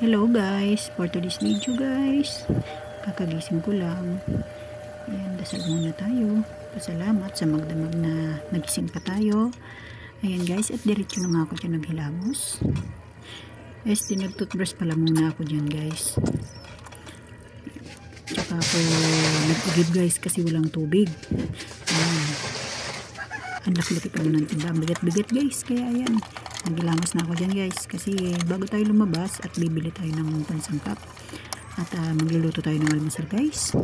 Hello guys, for today's video guys, kakagising ko lang. Ayan, dasal muna tayo. Pasalamat sa magdamag na nagising pa tayo. Ayan guys, at diretso na nga ako dyan naghilamos. Nag-toothbrush pala muna ako dyan guys. Tsaka ako nag-igib guys kasi walang tubig. Ayan. Ang laki-laki pa ng timba. Bigat-bigat guys, kaya ayan. Naghilamos na ako dyan guys kasi bago tayo lumabas at bibili tayo ng pansangkap at magluluto tayo ng almusal guys.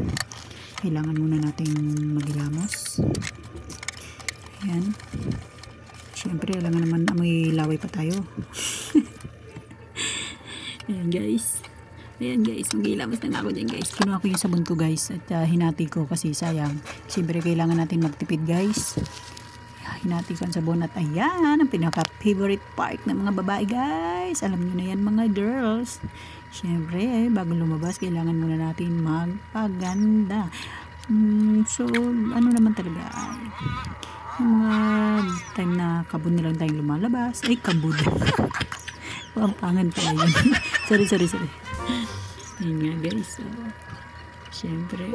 Kailangan muna natin maghilamos. Ayan, syempre alam naman may laway pa tayo. Ayan guys, maghilamos na nga ako dyan guys. Kinuha ko yung sabon ko guys at hinati ko kasi sayang. Siyempre kailangan natin magtipid guys. Hinati ko ang sabon at ayan ang pinaka favorite part ng mga babae guys. Alam nyo na yan mga girls. Syempre bago lumabas kailangan muna natin magpaganda. So ano naman talaga ay yung mga time na kabon na lang tayong lumalabas. Ay kabon. Pampangan pala yun. sorry. Ayun nga guys. So, syempre.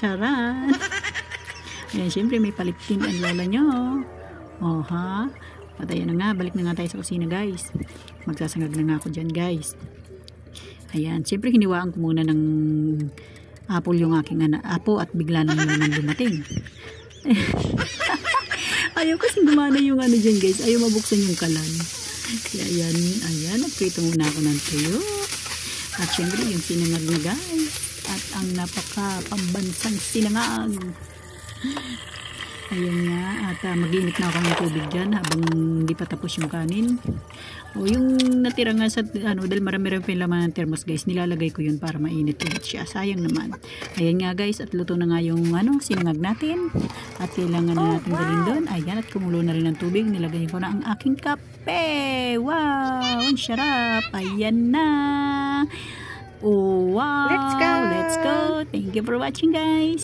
Charan. Ayan, syempre may paliptin ang lola nyo. Oha. At ayan na nga, balik na nga tayo sa kusina guys. Magsasangag na nga ako dyan guys. Ayan, syempre hiniwaan ko muna ng apple yung aking apo at bigla na naman dumating. Ayaw kasi gumana yung dyan guys. Ayaw mabuksan yung kalan. Kaya ayan, nagprito muna ako ng tuyo. At syempre yung sinangag na guys. At ang napaka pambansang sinangag. Ayan nga, at mag-init na ako ng tubig dyan habang hindi pa tapos yung kanin. O yung natira nga sa dahil marami-rami pa yung laman ng thermos guys, nilalagay ko yun para mainit ulit siya. Sayang naman. Ayan nga guys, at luto na nga yung sinangag natin. At kailangan na natin dalhin doon. Ayan, at kumulo na rin ng tubig. Nilagay ko na ang aking kape. Wow, ang sarap. Ayan na. Oh wow. Let's go. Thank you for watching guys.